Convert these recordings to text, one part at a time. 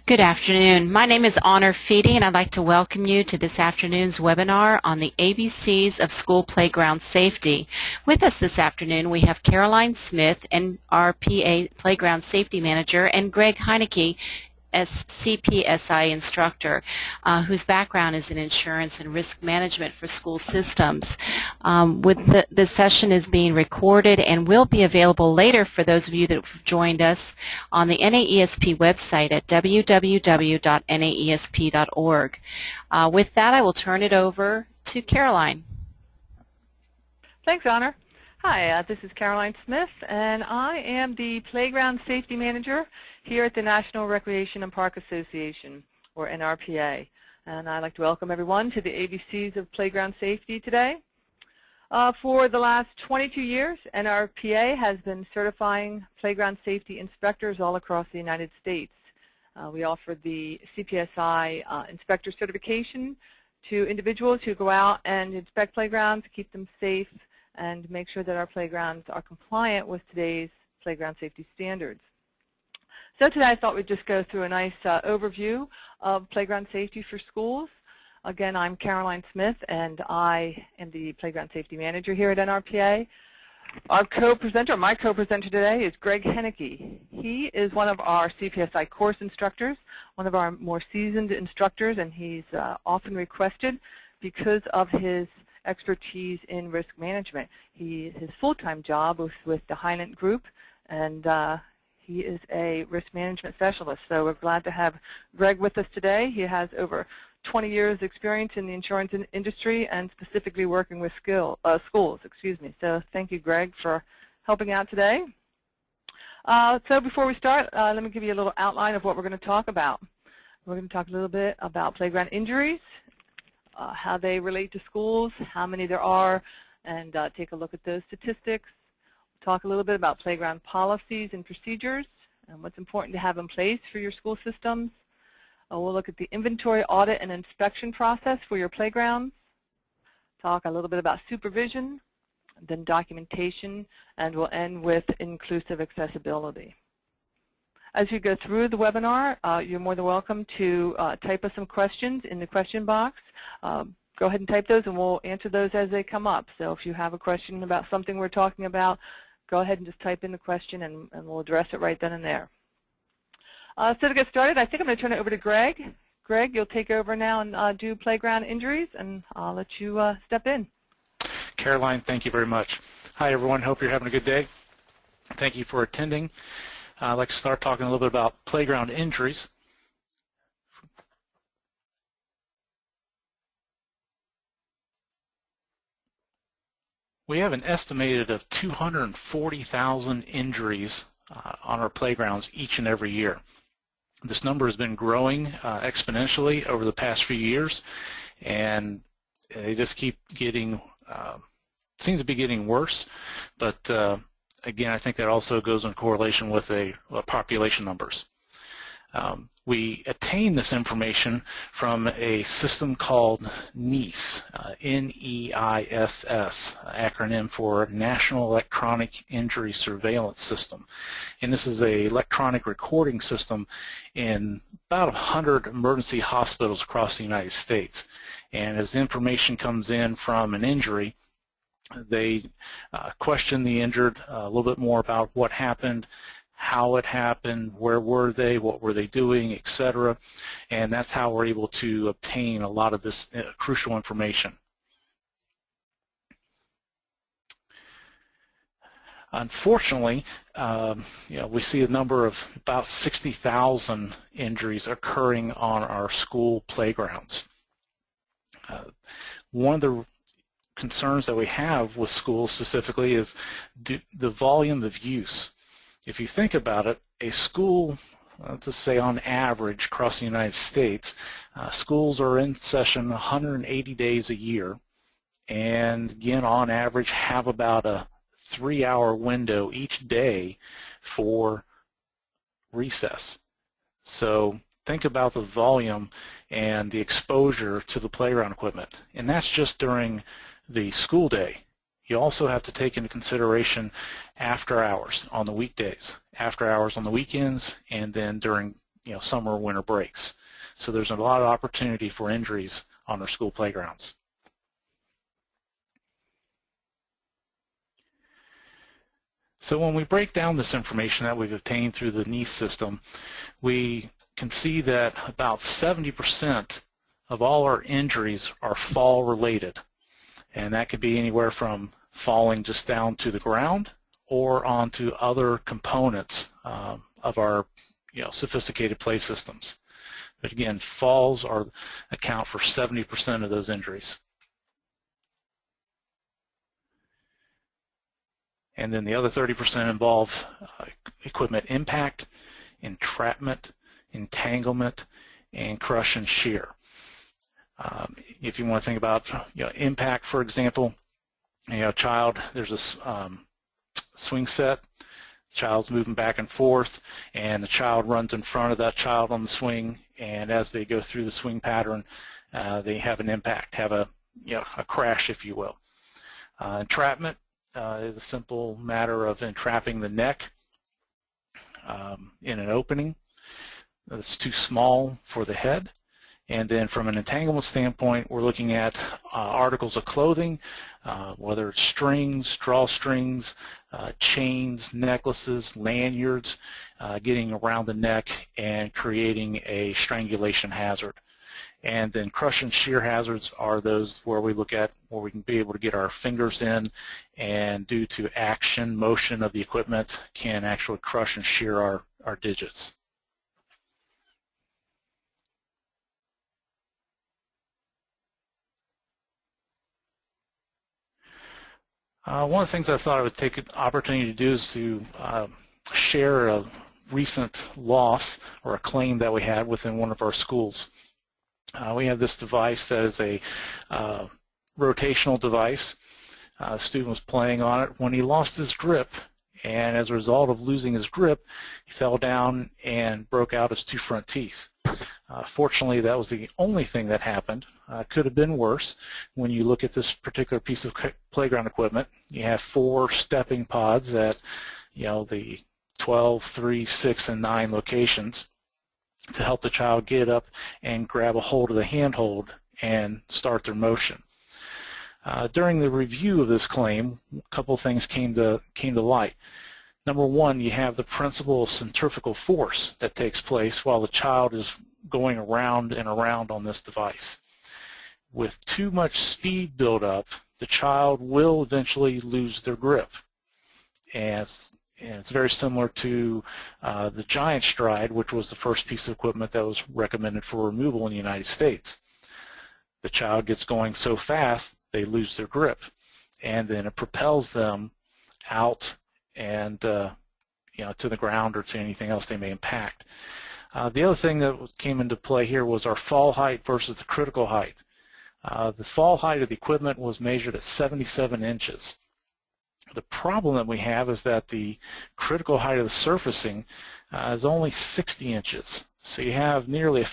Good afternoon. My name is Honor Feedy, and I'd like to welcome you to this afternoon's webinar on the ABCs of School Playground Safety. With us this afternoon, we have Caroline Smith, NRPA Playground Safety Manager, and Greg Hennecke, as CPSI Instructor, whose background is in insurance and risk management for school systems. The session is being recorded and will be available later for those of you that have joined us on the NAESP website at www.naesp.org. With that, I will turn it over to Caroline. Thanks, Honor. Hi, this is Caroline Smith, and I am the Playground Safety Manager here at the National Recreation and Park Association, or NRPA. And I'd like to welcome everyone to the ABCs of Playground Safety today. For the last 22 years, NRPA has been certifying playground safety inspectors all across the United States. We offer the CPSI Instructor certification to individuals who go out and inspect playgrounds, keep them safe, and make sure that our playgrounds are compliant with today's playground safety standards. So today I thought we'd just go through a nice overview of playground safety for schools. Again, I'm Caroline Smith, and I am the Playground Safety Manager here at NRPA. Our co-presenter, my co-presenter today, is Greg Hennecke. He is one of our CPSI course instructors, one of our more seasoned instructors, and he's often requested because of his expertise in risk management. His full-time job was with the Hennecke Group, and he is a risk management specialist. So we're glad to have Greg with us today. He has over 20 years experience in the insurance industry and specifically working with schools. So thank you, Greg, for helping out today. So before we start, let me give you a little outline of what we're going to talk about. We're going to talk a little bit about playground injuries, how they relate to schools, how many there are, and take a look at those statistics. Talk a little bit about playground policies and procedures and what's important to have in place for your school systems. We'll look at the inventory, audit, and inspection process for your playgrounds. Talk a little bit about supervision, then documentation, and we'll end with inclusive accessibility. As you go through the webinar, you're more than welcome to type us some questions in the question box. Go ahead and type those, and we'll answer those as they come up. So if you have a question about something we're talking about, go ahead and just type in the question, and we'll address it right then and there. So to get started, I think I'm going to turn it over to Greg. Greg, you'll take over now and do playground injuries, and I'll let you step in. Caroline, thank you very much. Hi, everyone. Hope you're having a good day. Thank you for attending. I'd like to start talking a little bit about playground injuries. We have an estimated of 240,000 injuries on our playgrounds each and every year. This number has been growing exponentially over the past few years, and they just keep getting, seem to be getting worse, but again, I think that also goes in correlation with population numbers. We attain this information from a system called NAESP, N-E-I-S-S, acronym for National Electronic Injury Surveillance System. And this is an electronic recording system in about 100 emergency hospitals across the United States. And as information comes in from an injury, they question the injured a little bit more about what happened, how it happened, where were they, what were they doing, etc. And that's how we're able to obtain a lot of this crucial information. Unfortunately, we see a number of about 60,000 injuries occurring on our school playgrounds. One of the concerns that we have with schools specifically is the volume of use. If you think about it, a school, let's say on average across the United States, schools are in session 180 days a year, and again on average have about a 3-hour window each day for recess. So think about the volume and the exposure to the playground equipment, and that's just during the school day. You also have to take into consideration after hours on the weekdays, after hours on the weekends, and then during summer or winter breaks. So there's a lot of opportunity for injuries on our school playgrounds. So when we break down this information that we've obtained through the NAESP system, we can see that about 70% of all our injuries are fall related. And that could be anywhere from falling just down to the ground or onto other components of our sophisticated play systems. But again, falls account for 70% of those injuries. And then the other 30% involve equipment impact, entrapment, entanglement, and crush and shear. If you want to think about impact, for example, child, there's a swing set, child's moving back and forth, and the child runs in front of that child on the swing, and as they go through the swing pattern, they have an impact, have a crash, if you will. Entrapment is a simple matter of entrapping the neck in an opening that's too small for the head. And then from an entanglement standpoint, we're looking at articles of clothing, whether it's strings, drawstrings, chains, necklaces, lanyards, getting around the neck and creating a strangulation hazard. And then crush and shear hazards are those where we look at where we can be able to get our fingers in and due to action, motion of the equipment can actually crush and shear our digits. One of the things I thought I would take an opportunity to do is to share a recent loss or a claim that we had within one of our schools. We have this device that is a rotational device. The student was playing on it when he lost his grip, and as a result of losing his grip, he fell down and broke out his two front teeth. Fortunately, that was the only thing that happened. Could have been worse. When you look at this particular piece of playground equipment, you have 4 stepping pods at the 12, 3, 6, and 9 locations to help the child get up and grab a hold of the handhold and start their motion. During the review of this claim, a couple of things came to light. Number one, you have the principle of centrifugal force that takes place while the child is going around and around on this device. With too much speed buildup, the child will eventually lose their grip. And it's very similar to the giant stride, which was the first piece of equipment that was recommended for removal in the United States. The child gets going so fast, they lose their grip, and then it propels them out and to the ground or to anything else they may impact. The other thing that came into play here was our fall height versus the critical height. The fall height of the equipment was measured at 77 inches. The problem that we have is that the critical height of the surfacing is only 60 inches. So you have nearly 1.5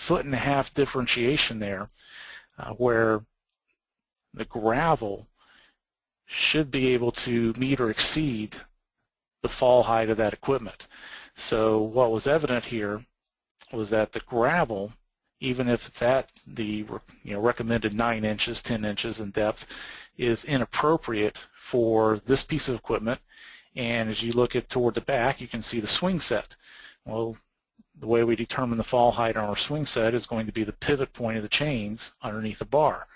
foot differentiation there where the gravel should be able to meet or exceed the fall height of that equipment. So what was evident here was that the gravel, even if it's at the recommended 9 inches, 10 inches in depth, is inappropriate for this piece of equipment. And as you look toward the back, you can see the swing set. Well, the way we determine the fall height on our swing set is going to be the pivot point of the chains underneath the bar.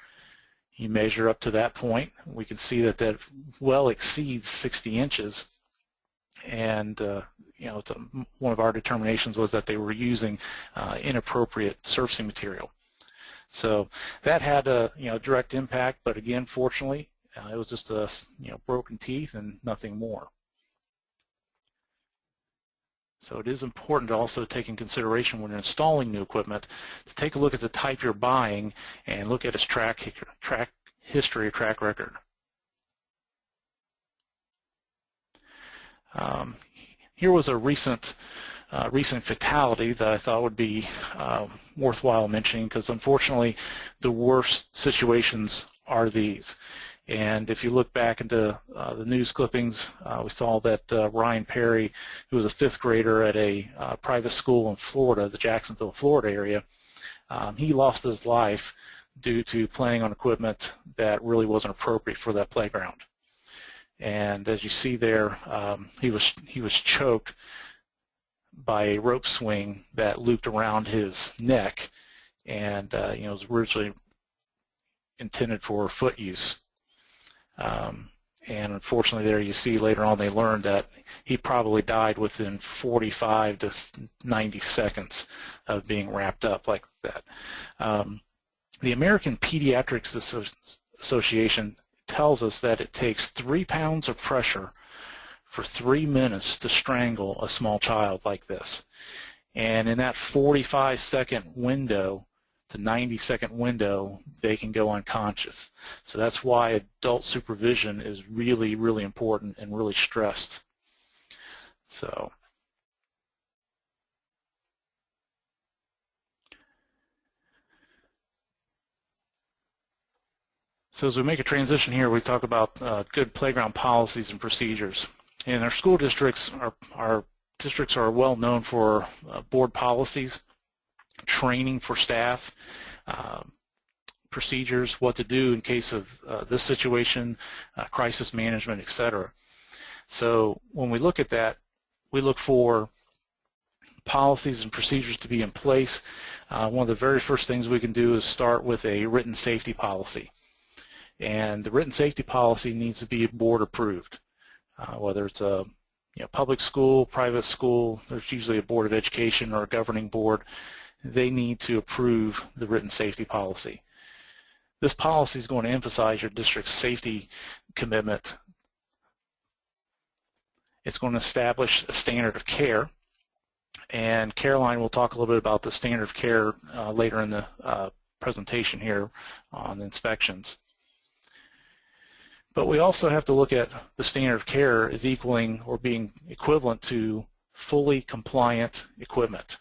You measure up to that point. We can see that that well exceeds 60 inches. And one of our determinations was that they were using inappropriate surfacing material. So that had a direct impact, but again, fortunately, it was just a broken teeth and nothing more. So it is important to also take in consideration when you're installing new equipment to take a look at the type you're buying and look at its track history or track record. Here was a recent fatality that I thought would be worthwhile mentioning, because unfortunately the worst situations are these. And if you look back into the news clippings, we saw that Ryan Perry, who was a 5th grader at a private school in Florida, the Jacksonville, Florida area, he lost his life due to playing on equipment that really wasn't appropriate for that playground. And as you see there, he was choked by a rope swing that looped around his neck, and it was originally intended for foot use. And unfortunately, there you see later on they learned that he probably died within 45 to 90 seconds of being wrapped up like that. The American Pediatrics Association tells us that it takes 3 pounds of pressure for 3 minutes to strangle a small child like this. And in that 45-second window to 90-second window, they can go unconscious. So that's why adult supervision is really, really important and really stressed. So as we make a transition here, we talk about good playground policies and procedures. And our school districts, our districts are well known for board policies, training for staff, procedures, what to do in case of this situation, crisis management, etc. So when we look at that, we look for policies and procedures to be in place. One of the very first things we can do is start with a written safety policy. And the written safety policy needs to be board approved. Whether it's a public school, private school, there's usually a board of education or a governing board. They need to approve the written safety policy. This policy is going to emphasize your district's safety commitment. It's going to establish a standard of care, and Caroline will talk a little bit about the standard of care later in the presentation here on inspections. But we also have to look at the standard of care as equaling or being equivalent to fully compliant equipment.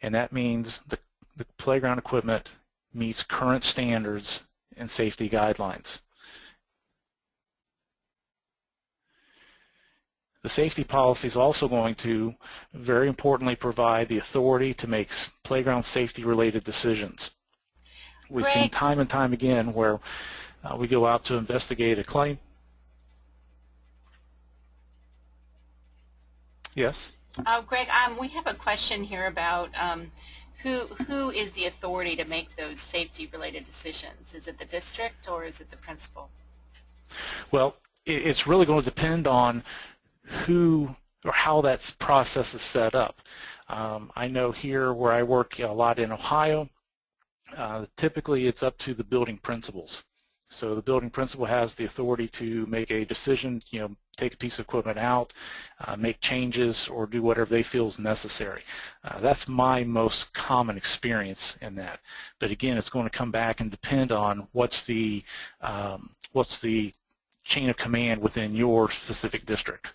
And that means the playground equipment meets current standards and safety guidelines. The safety policy is also going to, very importantly, provide the authority to make playground safety related decisions. We've seen time and time again where we go out to investigate a claim. Yes? Greg, we have a question here about who is the authority to make those safety-related decisions? Is it the district or is it the principal? Well, it's really going to depend on who or how that process is set up. I know here where I work a lot in Ohio, typically it's up to the building principals. So the building principal has the authority to make a decision, take a piece of equipment out, make changes, or do whatever they feel is necessary. That's my most common experience in that. But again, it's going to come back and depend on what's the chain of command within your specific district.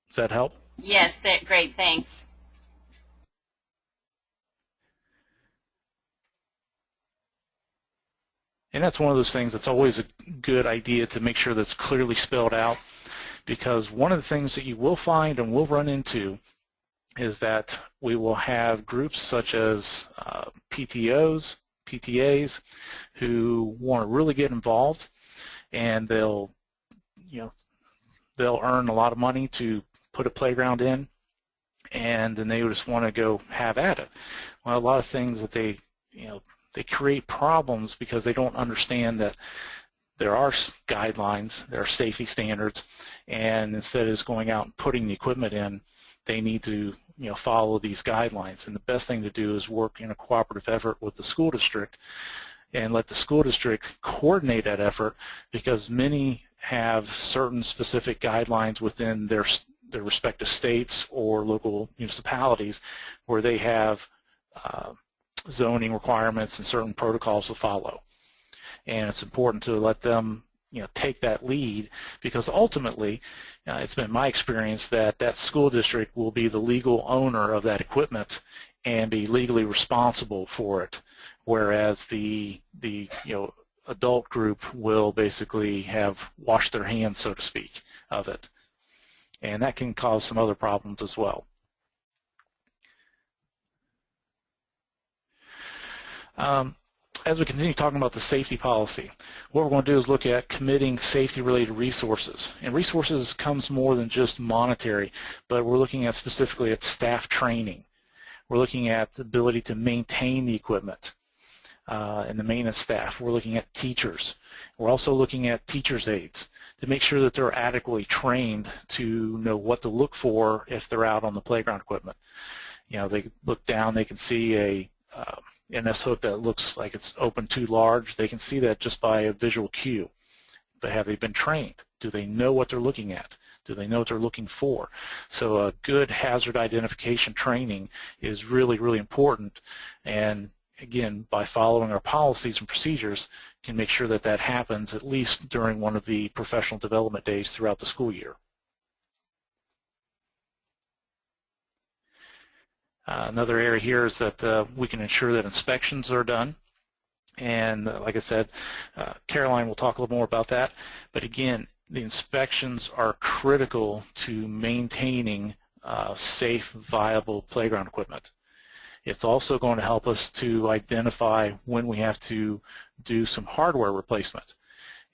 Does that help? Yes, great, thanks. And that's one of those things that's always a good idea to make sure that's clearly spelled out, because one of the things that you will find and will run into is that we will have groups such as PTOs, PTAs, who want to really get involved, and they'll earn a lot of money to put a playground in, and then they just want to go have at it. Well, a lot of things that they create problems because they don't understand that there are guidelines, there are safety standards, and instead of just going out and putting the equipment in, they need to follow these guidelines. And the best thing to do is work in a cooperative effort with the school district and let the school district coordinate that effort, because many have certain specific guidelines within their respective states or local municipalities where they have zoning requirements and certain protocols to follow. And it's important to let them take that lead, because ultimately it's been my experience that that school district will be the legal owner of that equipment and be legally responsible for it whereas the adult group will basically have washed their hands, so to speak, of it. And that can cause some other problems as well. As we continue talking about the safety policy, what we're going to do is look at committing safety-related resources. And resources comes more than just monetary, but we're looking at specifically at staff training. We're looking at the ability to maintain the equipment and the maintenance staff. We're looking at teachers. We're also looking at teachers' aides to make sure that they're adequately trained to know what to look for if they're out on the playground equipment. They look down, they can see a NS hook that looks like it's open too large. They can see that just by a visual cue. But have they been trained? Do they know what they're looking at? Do they know what they're looking for? So a good hazard identification training is really, really important. And again, by following our policies and procedures, can make sure that that happens at least during one of the professional development days throughout the school year. Another area here is that we can ensure that inspections are done. And like I said, Caroline will talk a little more about that. But again, the inspections are critical to maintaining safe, viable playground equipment. It's also going to help us to identify when we have to do some hardware replacement.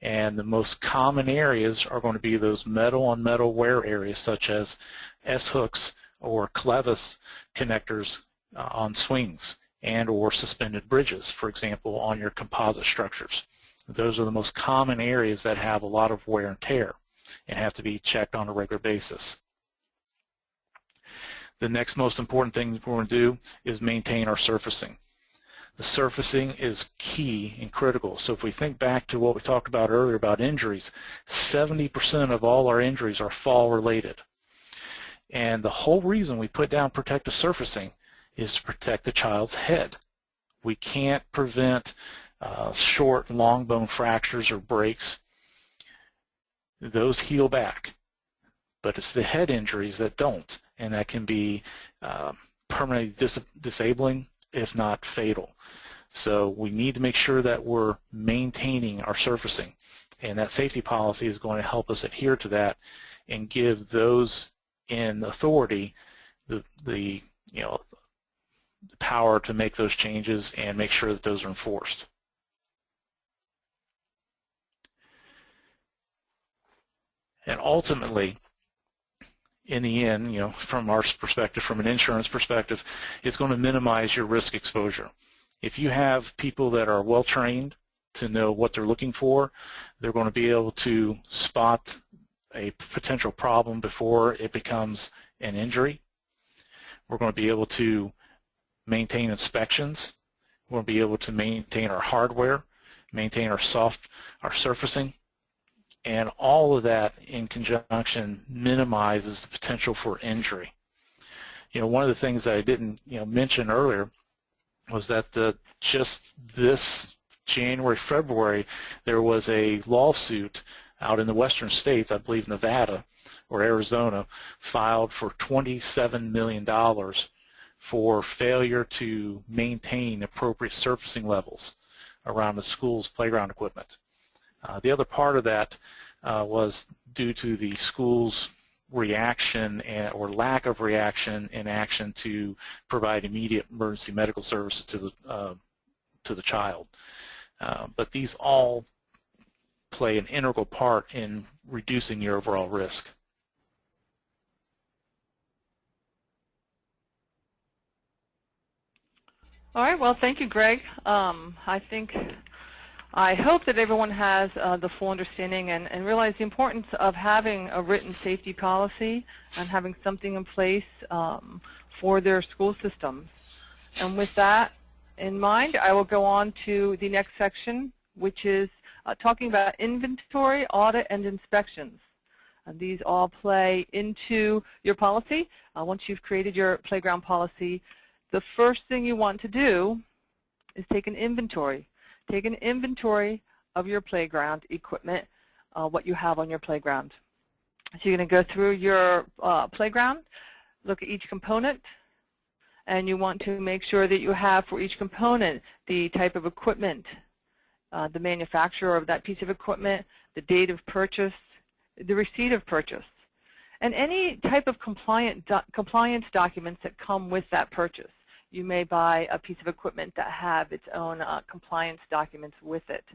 And the most common areas are going to be those metal-on-metal wear areas such as S-hooks or clevis connectors on swings and or suspended bridges, for example, on your composite structures. Those are the most common areas that have a lot of wear and tear and have to be checked on a regular basis. The next most important thing we're going to do is maintain our surfacing. The surfacing is key and critical. So if we think back to what we talked about earlier about injuries, 70% of all our injuries are fall related. And the whole reason we put down protective surfacing is to protect the child's head. We can't prevent short and long bone fractures or breaks. Those heal back. But it's the head injuries that don't, and that can be permanently disabling, if not fatal. So we need to make sure that we're maintaining our surfacing, and that safety policy is going to help us adhere to that and give those in authority the power to make those changes and make sure that those are enforced. And ultimately, in the end, from our perspective, from an insurance perspective, it's going to minimize your risk exposure. If you have people that are well trained to know what they're looking for, they're going to be able to spot a potential problem before it becomes an injury. We're going to be able to maintain inspections. We're going to be able to maintain our hardware, maintain our surfacing, and all of that in conjunction minimizes the potential for injury. One of the things that I didn't mention earlier was that just this January, February, there was a lawsuit out in the western states, I believe Nevada or Arizona, filed for $27 million for failure to maintain appropriate surfacing levels around the school's playground equipment. The other part of that was due to the school's reaction or lack of reaction and action to provide immediate emergency medical services to the child. But these all play an integral part in reducing your overall risk. All right, well, thank you, Greg. I hope that everyone has the full understanding and realize the importance of having a written safety policy and having something in place for their school systems. And with that in mind, I will go on to the next section, which is talking about inventory, audit, and inspections. And these all play into your policy. Once you've created your playground policy, the first thing you want to do is take an inventory. Take an inventory of your playground equipment, what you have on your playground. So you're going to go through your playground, look at each component, And you want to make sure that you have for each component the type of equipment, the manufacturer of that piece of equipment, the date of purchase, the receipt of purchase, and any type of compliance documents that come with that purchase. You may buy a piece of equipment that have its own compliance documents with it.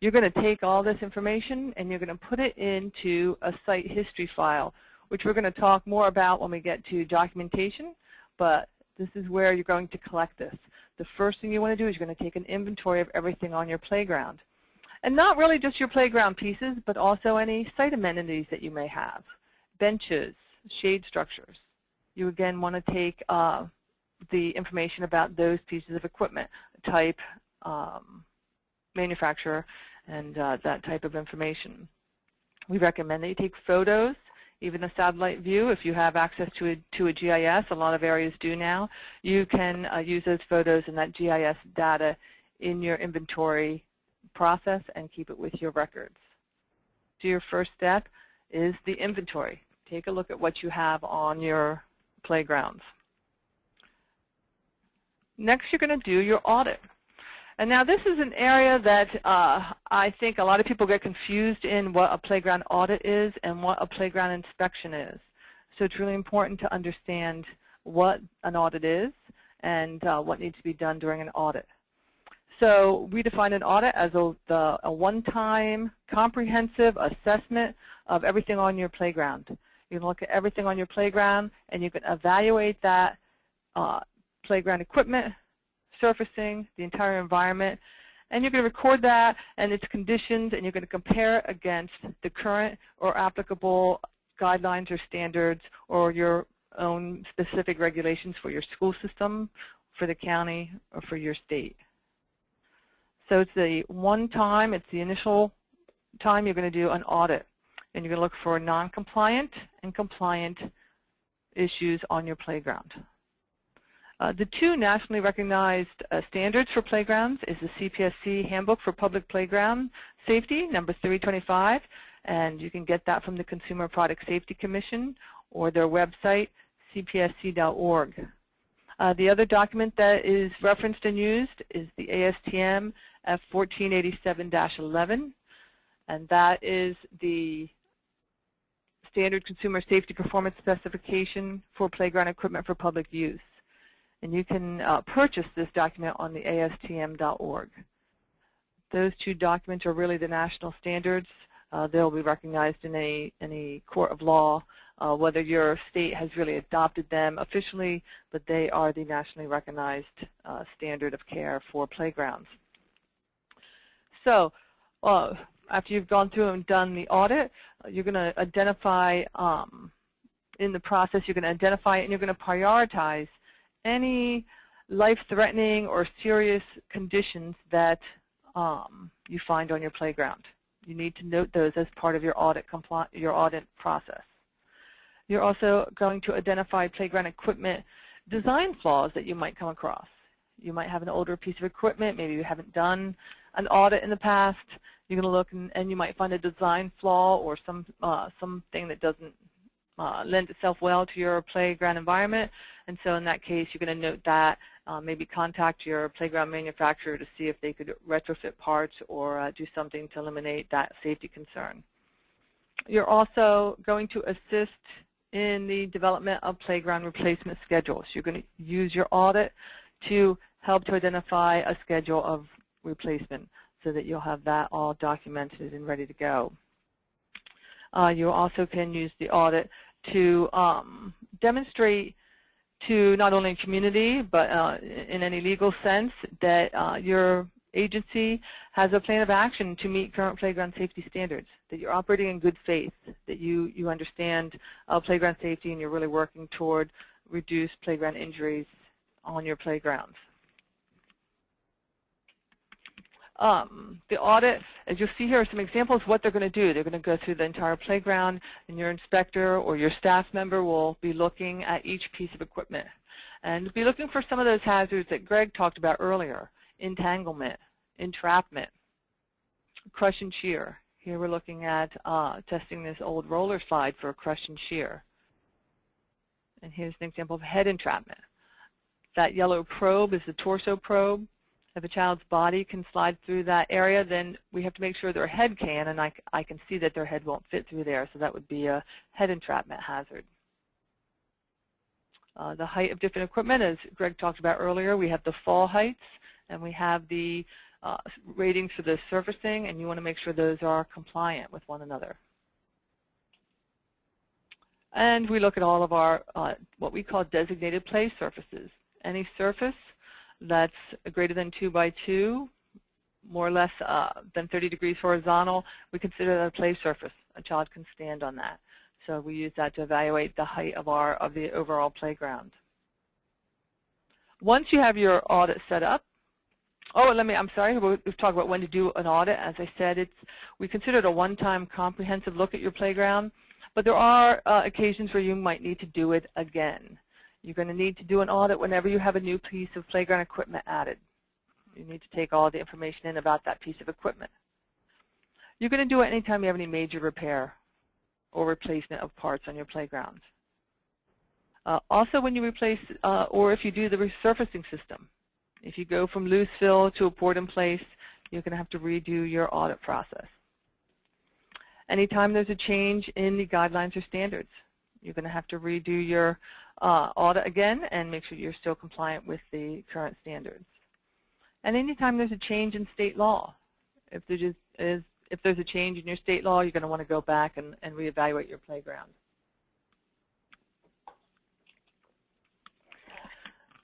You're going to take all this information and you're going to put it into a site history file, which we're going to talk more about when we get to documentation, but this is where you're going to collect this. The first thing you want to do is you're going to take an inventory of everything on your playground. And not really just your playground pieces, but also any site amenities that you may have. Benches, shade structures. You again want to take the information about those pieces of equipment, type, manufacturer, and that type of information. We recommend that you take photos, even a satellite view. If you have access to a GIS, a lot of areas do now, you can use those photos and that GIS data in your inventory process and keep it with your records. So your first step is the inventory. Take a look at what you have on your playgrounds. Next, you're going to do your audit. And now this is an area that I think a lot of people get confused in what a playground audit is and what a playground inspection is. So it's really important to understand what an audit is and what needs to be done during an audit. So we define an audit as a one-time comprehensive assessment of everything on your playground. You can look at everything on your playground and you can evaluate that playground equipment, surfacing, the entire environment, and you're going to record that and its conditions, and you're going to compare it against the current or applicable guidelines or standards or your own specific regulations for your school system, for the county, or for your state. So it's the one time, it's the initial time you're going to do an audit, and you're going to look for non-compliant and compliant issues on your playground. The two nationally recognized standards for playgrounds is the CPSI Handbook for Public Playground Safety, number 325, and you can get that from the Consumer Product Safety Commission or their website, cpsc.org. The other document that is referenced and used is the ASTM F1487-11, and that is the Standard Consumer Safety Performance Specification for Playground Equipment for Public Use. And you can purchase this document on the ASTM.org. Those two documents are really the national standards. They'll be recognized in any court of law, whether your state has really adopted them officially, but they are the nationally recognized standard of care for playgrounds. So after you've gone through and done the audit, you're going to identify, in the process, you're going to identify and you're going to prioritize any life-threatening or serious conditions that you find on your playground. You need to note those as part of your audit process. You're also going to identify playground equipment design flaws that you might come across. You might have an older piece of equipment, maybe you haven't done an audit in the past. You're going to look and you might find a design flaw or something that doesn't lend itself well to your playground environment, and so in that case you're going to note that, maybe contact your playground manufacturer to see if they could retrofit parts or do something to eliminate that safety concern. You're also going to assist in the development of playground replacement schedules. You're going to use your audit to help to identify a schedule of replacement so that you'll have that all documented and ready to go. You also can use the audit to demonstrate to not only community but in any legal sense that your agency has a plan of action to meet current playground safety standards, that you're operating in good faith, that you understand playground safety and you're really working toward reduced playground injuries on your playgrounds. The audit, as you'll see here, are some examples of what they're going to do. They're going to go through the entire playground, and your inspector or your staff member will be looking at each piece of equipment and be looking for some of those hazards that Greg talked about earlier: entanglement, entrapment, crush and shear. Here we're looking at testing this old roller slide for crush and shear. And here's an example of head entrapment. That yellow probe is the torso probe. If a child's body can slide through that area, then we have to make sure their head can, and I can see that their head won't fit through there, so that would be a head entrapment hazard. The height of different equipment, as Greg talked about earlier, we have the fall heights, and we have the ratings for the surfacing, and you want to make sure those are compliant with one another. And we look at all of our what we call designated play surfaces. Any surface that's greater than 2 by 2, more or less than 30 degrees horizontal, we consider that a play surface. A child can stand on that. So we use that to evaluate the height of the overall playground. Once you have your audit set up, I'm sorry, we've talked about when to do an audit. As I said, we consider it a one-time comprehensive look at your playground, but there are occasions where you might need to do it again. You're going to need to do an audit whenever you have a new piece of playground equipment added. You need to take all the information in about that piece of equipment. You're going to do it anytime you have any major repair or replacement of parts on your playground. Also when you replace, or if you do the resurfacing system, if you go from loose fill to a poured in place, you're going to have to redo your audit process. Anytime there's a change in the guidelines or standards, you're going to have to redo your audit again and make sure you're still compliant with the current standards. And anytime there's a change in state law, if there's a change in your state law, you're going to want to go back and reevaluate your playground.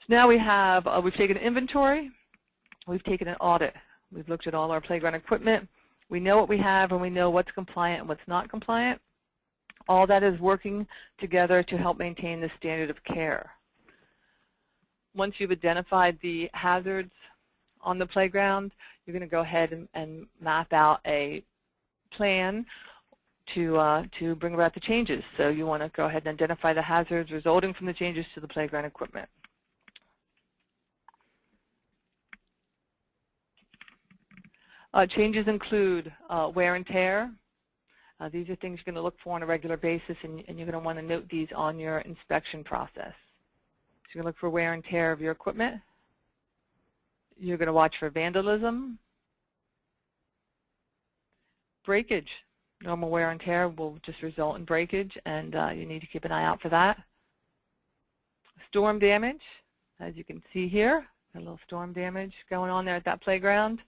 So now we've taken an inventory, we've taken an audit. We've looked at all our playground equipment. We know what we have and we know what's compliant and what's not compliant. All that is working together to help maintain the standard of care. Once you've identified the hazards on the playground, you're going to go ahead and map out a plan to bring about the changes. So you want to go ahead and identify the hazards resulting from the changes to the playground equipment. Changes include wear and tear. These are things you're going to look for on a regular basis, and you're going to want to note these on your inspection process. So you're going to look for wear and tear of your equipment. You're going to watch for vandalism. Breakage. Normal wear and tear will just result in breakage, and you need to keep an eye out for that. Storm damage. As you can see here, a little storm damage going on there at that playground.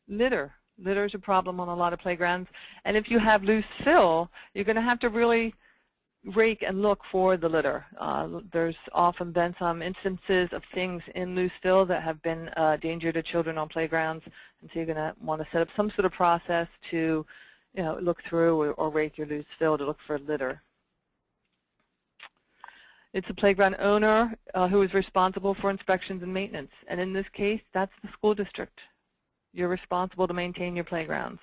Litter. Litter is a problem on a lot of playgrounds, and if you have loose fill, you're going to have to really rake and look for the litter. There's often been some instances of things in loose fill that have been a danger to children on playgrounds, and so you're going to want to set up some sort of process to, look through or rake your loose fill to look for litter. It's a playground owner who is responsible for inspections and maintenance, and in this case, that's the school district. You're responsible to maintain your playgrounds.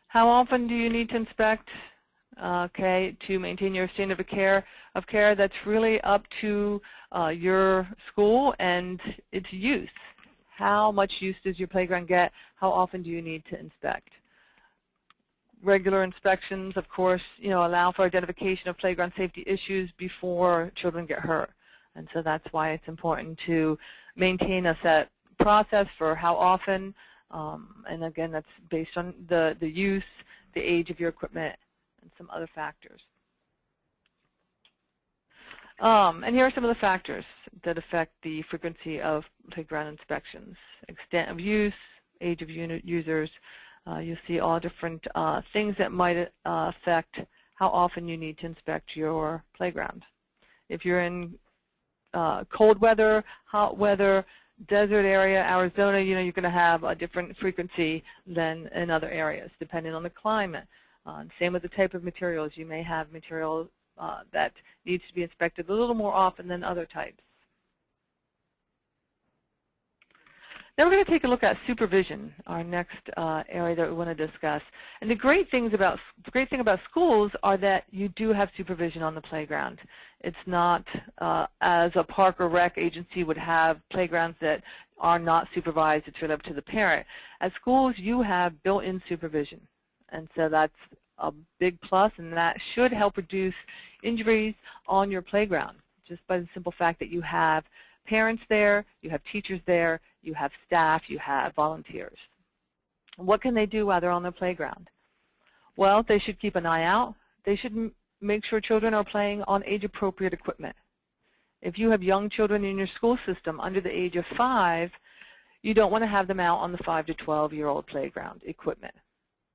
How often do you need to inspect? To maintain your standard of care, that's really up to your school and its use. How much use does your playground get? How often do you need to inspect? Regular inspections, of course, allow for identification of playground safety issues before children get hurt. And so that's why it's important to maintain a set process for how often, and again, that's based on the use, the age of your equipment, and some other factors. And here are some of the factors that affect the frequency of playground inspections. Extent of use, age of users. You'll see all different things that might affect how often you need to inspect your playground. If you're in cold weather, hot weather, desert area, Arizona, you're going to have a different frequency than in other areas, depending on the climate. Same with the type of materials. You may have material that needs to be inspected a little more often than other types. Now we're going to take a look at supervision, our next area that we want to discuss. And the great thing about schools are that you do have supervision on the playground. It's not as a park or rec agency would have playgrounds that are not supervised. It's really up to the parent. At schools, you have built-in supervision, and so that's a big plus, and that should help reduce injuries on your playground, just by the simple fact that you have parents there, you have teachers there, you have staff, you have volunteers. What can they do while they're on the playground? Well, they should keep an eye out. They should make sure children are playing on age-appropriate equipment. If you have young children in your school system under the age of 5, you don't want to have them out on the 5 to 12-year-old playground equipment.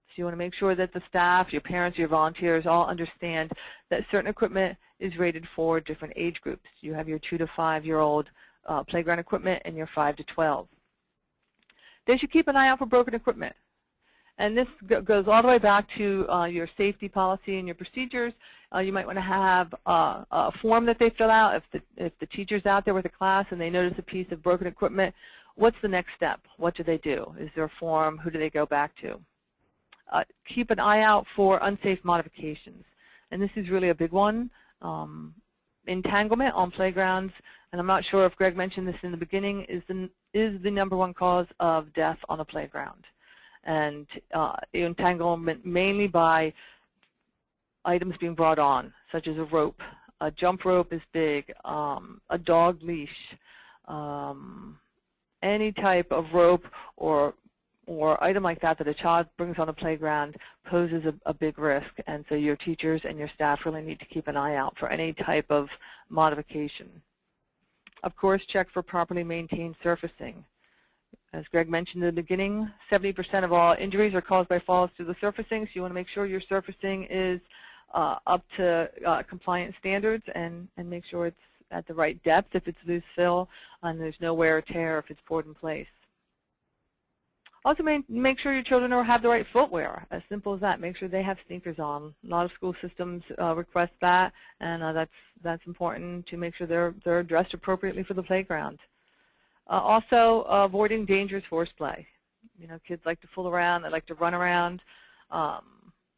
So you want to make sure that the staff, your parents, your volunteers all understand that certain equipment is rated for different age groups. You have your 2 to 5-year-old playground equipment and your 5 to 12. They should keep an eye out for broken equipment. And this goes all the way back to your safety policy and your procedures. You might want to have a form that they fill out. If the teacher's out there with a class and they notice a piece of broken equipment, what's the next step? What do they do? Is there a form? Who do they go back to? Keep an eye out for unsafe modifications. And this is really a big one. Entanglement on playgrounds, and I'm not sure if Greg mentioned this in the beginning, is the #1 cause of death on a playground. And entanglement mainly by items being brought on, such as a rope. A jump rope is big, a dog leash, any type of rope or item like that a child brings on a playground poses a big risk. And so your teachers and your staff really need to keep an eye out for any type of modification. Of course, check for properly maintained surfacing. As Greg mentioned in the beginning, 70% of all injuries are caused by falls through the surfacing, so you want to make sure your surfacing is up to compliant standards and make sure it's at the right depth if it's loose fill and there's no wear or tear if it's poured in place. Also, make sure your children have the right footwear, as simple as that. Make sure they have sneakers on. A lot of school systems request that, and that's important to make sure they're dressed appropriately for the playground. Also, avoiding dangerous horseplay. You know, kids like to fool around, they like to run around.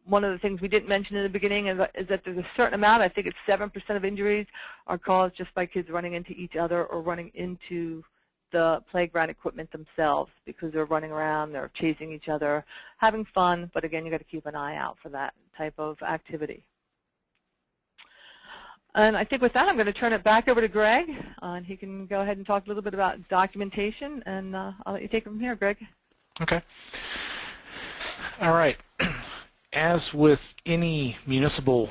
One of the things we didn't mention in the beginning is that there's a certain amount, I think it's 7% of injuries are caused just by kids running into each other or running into the playground equipment themselves because they're running around, they're chasing each other, having fun, but again, you've got to keep an eye out for that type of activity. And I think with that, I'm going to turn it back over to Greg, and he can go ahead and talk a little bit about documentation, and I'll let you take it from here, Greg. Okay. All right. As with any municipal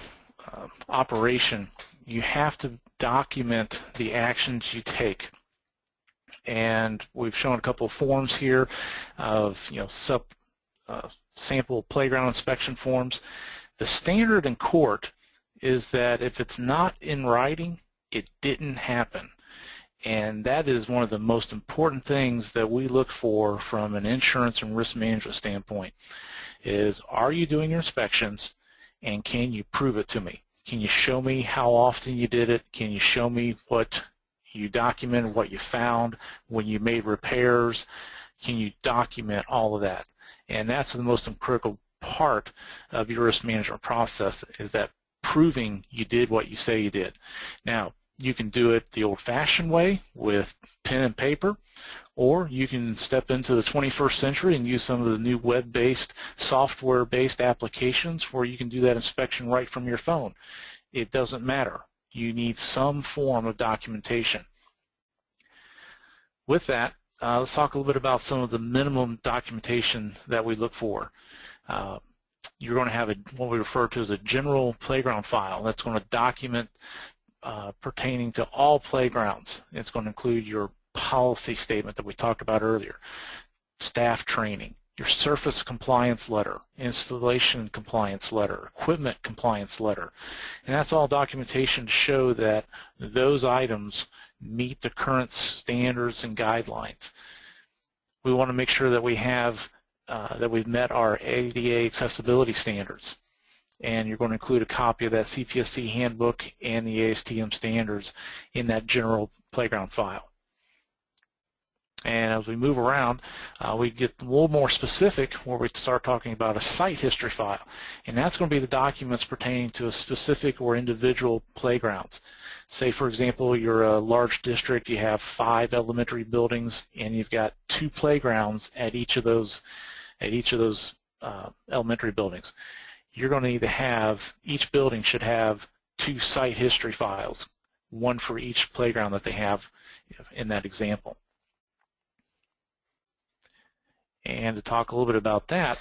operation, you have to document the actions you take. And we've shown a couple of forms here of, sample playground inspection forms. The standard in court is that if it's not in writing, it didn't happen. And that is one of the most important things that we look for from an insurance and risk management standpoint is, are you doing your inspections, and can you prove it to me? Can you show me how often you did it? Can you show me what you documented, what you found when you made repairs? Can you document all of that? And that's the most critical part of your risk management process, is that proving you did what you say you did. Now, you can do it the old-fashioned way with pen and paper, or you can step into the 21st century and use some of the new web-based, software-based applications where you can do that inspection right from your phone. It doesn't matter. You need some form of documentation. With that, let's talk a little bit about some of the minimum documentation that we look for. You're going to have what we refer to as a general playground file. That's going to document pertaining to all playgrounds. It's going to include your policy statement that we talked about earlier, staff training, your surface compliance letter, installation compliance letter, equipment compliance letter. And that's all documentation to show that those items meet the current standards and guidelines. We want to make sure that we have that we've met our ADA accessibility standards. And you're going to include a copy of that CPSI handbook and the ASTM standards in that general playground file. And as we move around, we get a little more specific where we start talking about a site history file. And that's going to be the documents pertaining to a specific or individual playgrounds. Say, for example, you're a large district, you have 5 elementary buildings, and you've got 2 playgrounds at each of those elementary buildings. you're going to need to have, each building should have 2 site history files, one for each playground that they have in that example. And to talk a little bit about that,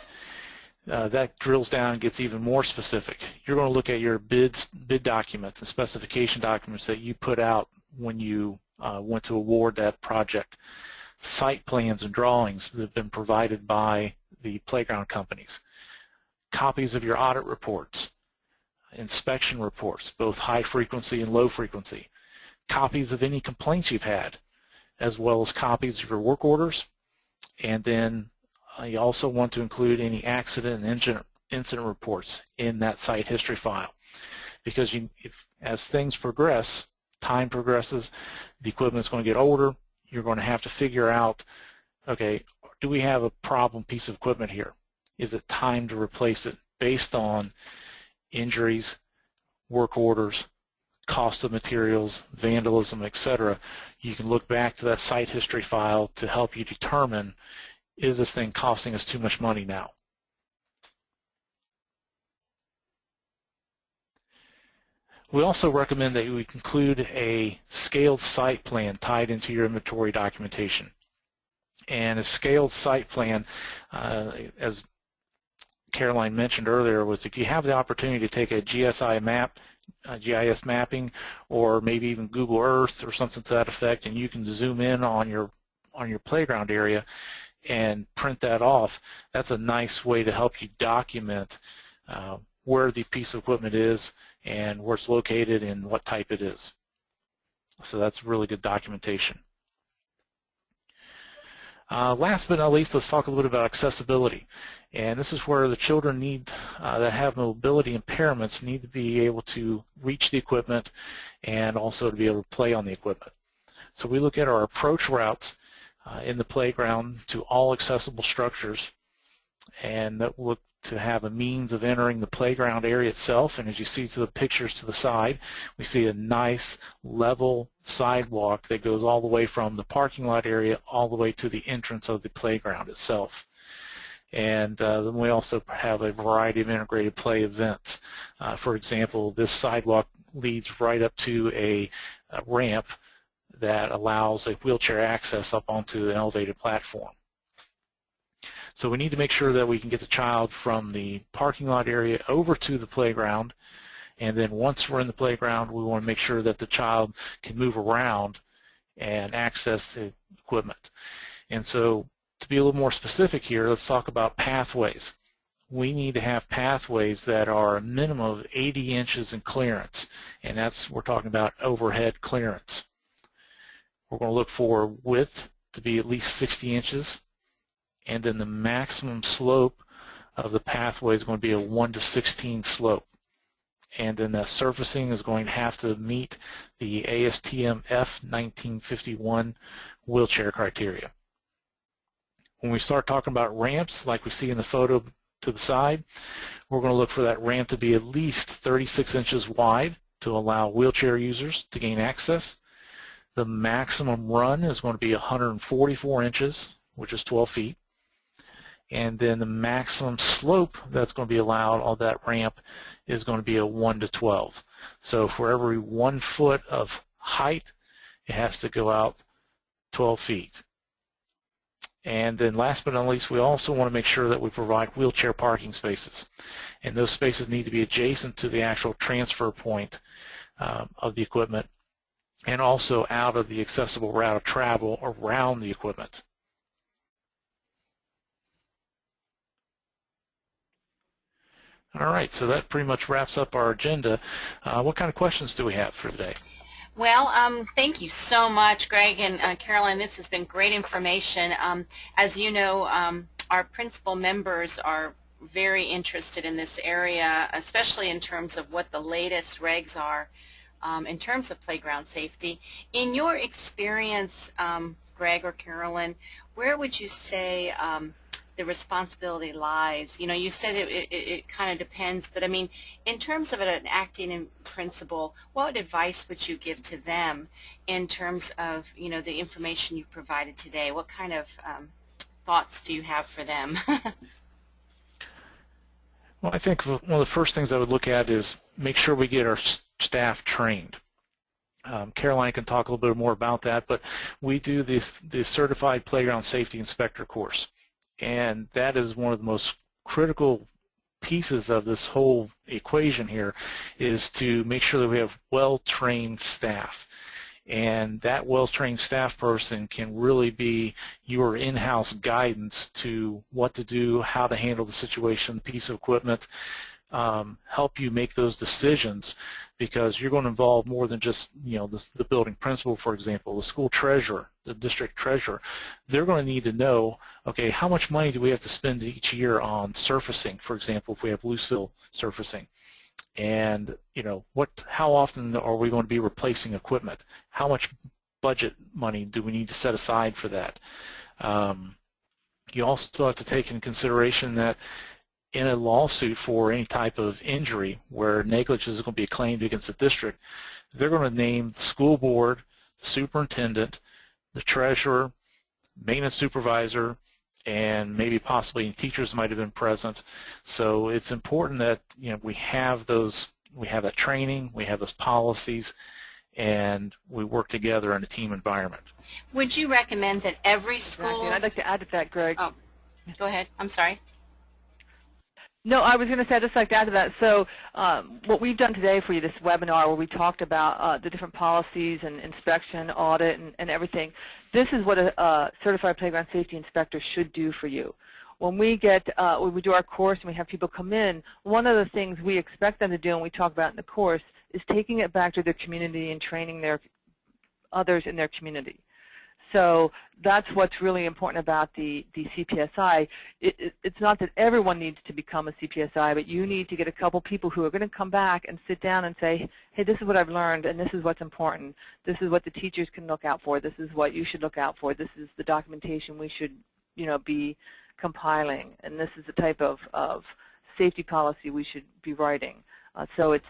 that drills down and gets even more specific. You're going to look at your bid documents and specification documents that you put out when you went to award that project. Site plans and drawings that have been provided by the playground companies. Copies of your audit reports, inspection reports, both high frequency and low frequency. Copies of any complaints you've had, as well as copies of your work orders. And then you also want to include any accident and incident reports in that site history file. Because as things progress, time progresses, the equipment is going to get older, you're going to have to figure out, okay, do we have a problem piece of equipment here? Is it time to replace it based on injuries, work orders, cost of materials, vandalism, etc.? You can look back to that site history file to help you determine, is this thing costing us too much money now? We also recommend that you include a scaled site plan tied into your inventory documentation. And a scaled site plan, as Caroline mentioned earlier, was if you have the opportunity to take a GSI map, GIS mapping, or maybe even Google Earth or something to that effect, and you can zoom in on your playground area and print that off, that's a nice way to help you document where the piece of equipment is and where it's located and what type it is. So that's really good documentation. Last but not least, let's talk a little bit about accessibility. And this is where the children that have mobility impairments need to be able to reach the equipment and also to be able to play on the equipment. So we look at our approach routes in the playground to all accessible structures, and that will look to have a means of entering the playground area itself. And as you see to the pictures to the side, we see a nice level sidewalk that goes all the way from the parking lot area all the way to the entrance of the playground itself. And then we also have a variety of integrated play events. For example, this sidewalk leads right up to a ramp that allows a wheelchair access up onto an elevated platform. So we need to make sure that we can get the child from the parking lot area over to the playground, and then once we're in the playground, we want to make sure that the child can move around and access the equipment. And so to be a little more specific here, let's talk about pathways. We need to have pathways that are a minimum of 80 inches in clearance, and we're talking about overhead clearance. We're going to look for width to be at least 60 inches, and then the maximum slope of the pathway is going to be a 1:16 slope. And then the surfacing is going to have to meet the ASTM F1951 wheelchair criteria. When we start talking about ramps, like we see in the photo to the side, we're going to look for that ramp to be at least 36 inches wide to allow wheelchair users to gain access. The maximum run is going to be 144 inches, which is 12 feet. And then the maximum slope that's going to be allowed on that ramp is going to be a 1:12. So for every 1 foot of height, it has to go out 12 feet. And then last but not least, we also want to make sure that we provide wheelchair parking spaces. And those spaces need to be adjacent to the actual transfer point of the equipment, and also out of the accessible route of travel around the equipment. All right, so that pretty much wraps up our agenda. What kind of questions do we have for today? Well, thank you so much, Greg and Caroline. This has been great information. As you know, our principal members are very interested in this area, especially in terms of what the latest regs are in terms of playground safety. In your experience, Greg or Caroline, where would you say the responsibility lies? You know, you said it kind of depends, but I mean, in terms of an acting principal, what advice would you give to them in terms of, you know, the information you provided today? What kind of thoughts do you have for them? Well, I think one of the first things I would look at is make sure we get our staff trained. Caroline can talk a little bit more about that, but we do the Certified Playground Safety Inspector course, and that is one of the most critical pieces of this whole equation here, is to make sure that we have well-trained staff. And that well-trained staff person can really be your in-house guidance to what to do, how to handle the situation, piece of equipment, help you make those decisions, because you're going to involve more than just, you know, the building principal, for example, the school treasurer, the district treasurer. They're going to need to know, okay, how much money do we have to spend each year on surfacing, for example, if we have loose fill surfacing. And, you know, how often are we going to be replacing equipment? How much budget money do we need to set aside for that? You also have to take into consideration that in a lawsuit for any type of injury where negligence is going to be claimed against the district, they're going to name the school board, the superintendent, the treasurer, maintenance supervisor, and maybe possibly teachers might have been present. So it's important that, you know, we have that training, we have those policies, and we work together in a team environment. Would you recommend that every school... Exactly. And I'd like to add to that, Greg. Oh, go ahead. I'm sorry. No, I was going to say, I'd just like to add to that. So what we've done today for you, this webinar where we talked about the different policies and inspection, audit, and everything, this is what a Certified Playground Safety Inspector should do for you. When we do our course and we have people come in, one of the things we expect them to do, and we talk about in the course, is taking it back to their community and training their others in their community. So that's what's really important about the CPSI. It's not that everyone needs to become a CPSI, but you need to get a couple people who are going to come back and sit down and say, hey, this is what I've learned, and this is what's important. This is what the teachers can look out for. This is what you should look out for. This is the documentation we should, you know, be compiling, and this is the type of safety policy we should be writing. So it's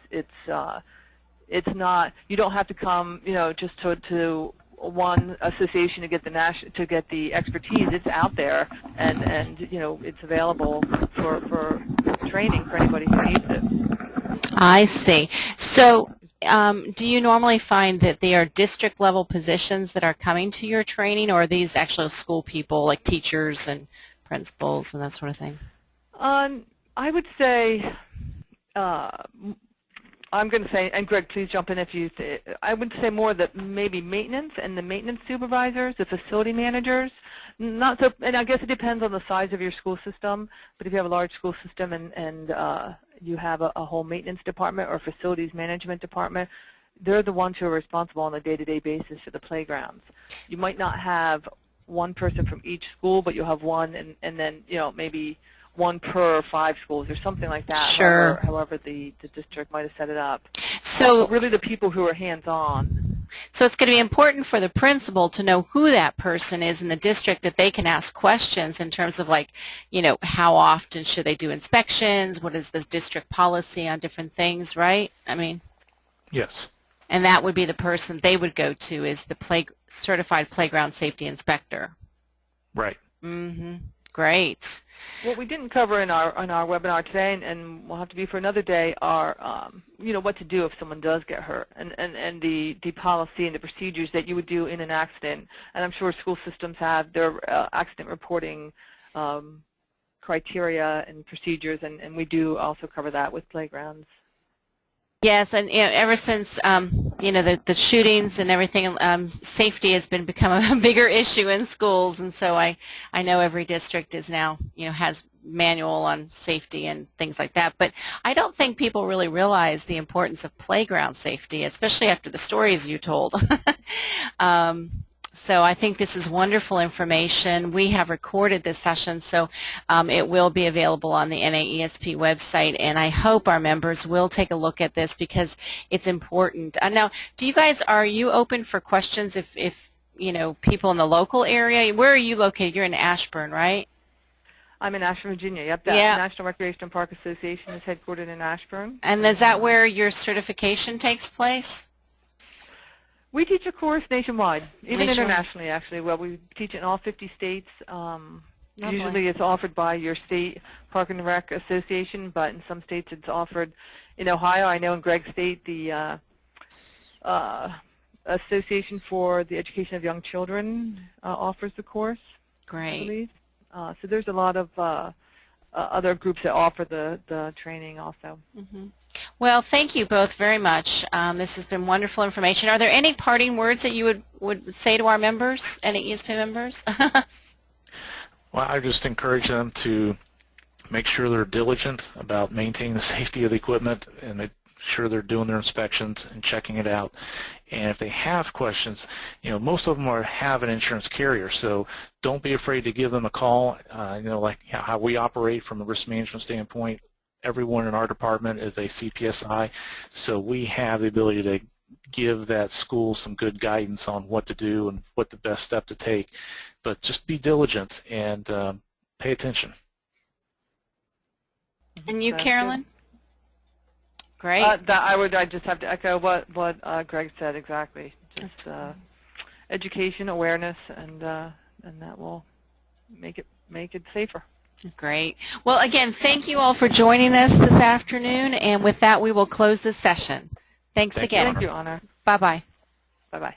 not, you don't have to come, you know, just to one association to get the expertise. It's out there, and you know, it's available for training for anybody who needs it. I see. So do you normally find that they are district level positions that are coming to your training, or are these actual school people like teachers and principals and that sort of thing? I would say I'm going to say, and Greg, please jump in if you I would say more that maybe maintenance and the maintenance supervisors, the facility managers, not so, and I guess it depends on the size of your school system, but if you have a large school system and you have a whole maintenance department or facilities management department, they're the ones who are responsible on a day-to-day basis for the playgrounds. You might not have one person from each school, but you'll have one, and then, you know, maybe one per 5 schools or something like that. Sure. However the district might have set it up. So really the people who are hands-on. So it's going to be important for the principal to know who that person is in the district, that they can ask questions in terms of, like, you know, how often should they do inspections, what is the district policy on different things, right? I mean. Yes. And that would be the person they would go to, is the Certified Playground Safety Inspector. Right. Mm-hmm. Great. What we didn't cover in our webinar today, and we'll have to be for another day, are you know, what to do if someone does get hurt, and the policy and the procedures that you would do in an accident. And I'm sure school systems have their accident reporting criteria and procedures, and we do also cover that with playgrounds. Yes, and you know, ever since you know, the shootings and everything, safety has become a bigger issue in schools, and so I know every district is now, you know, has manual on safety and things like that. But I don't think people really realize the importance of playground safety, especially after the stories you told. So I think this is wonderful information. We have recorded this session, so it will be available on the NAESP website, and I hope our members will take a look at this because it's important. Now, are you open for questions if you know, people in the local area? Where are you located? You're in Ashburn, right? I'm in Ashburn, Virginia. Yep, the National Recreation and Park Association is headquartered in Ashburn. And is that where your certification takes place? We teach a course nationwide, even internationally, actually. Well, we teach it in all 50 states. Lovely. Usually it's offered by your state Park and Rec Association, but in some states it's offered. In Ohio, I know in Greg's state, the Association for the Education of Young Children offers the course. Great. I believe. So there's a lot of other groups that offer the training also. Mm-hmm. Well, thank you both very much. This has been wonderful information. Are there any parting words that you would say to our members, NAESP members? Well, I just encourage them to make sure they're diligent about maintaining the safety of the equipment and make sure they're doing their inspections and checking it out. And if they have questions, most of them have an insurance carrier, so don't be afraid to give them a call. Like how we operate from a risk management standpoint, everyone in our department is a CPSI, so we have the ability to give that school some good guidance on what to do and what the best step to take. But just be diligent and pay attention. And you, Carolyn? Great. I just have to echo what Greg said exactly. Just education, awareness, and that will make it safer. Great. Well, again, thank you all for joining us this afternoon, and with that, we will close this session. Thanks again. Thank you, Honor. Bye-bye. Bye-bye.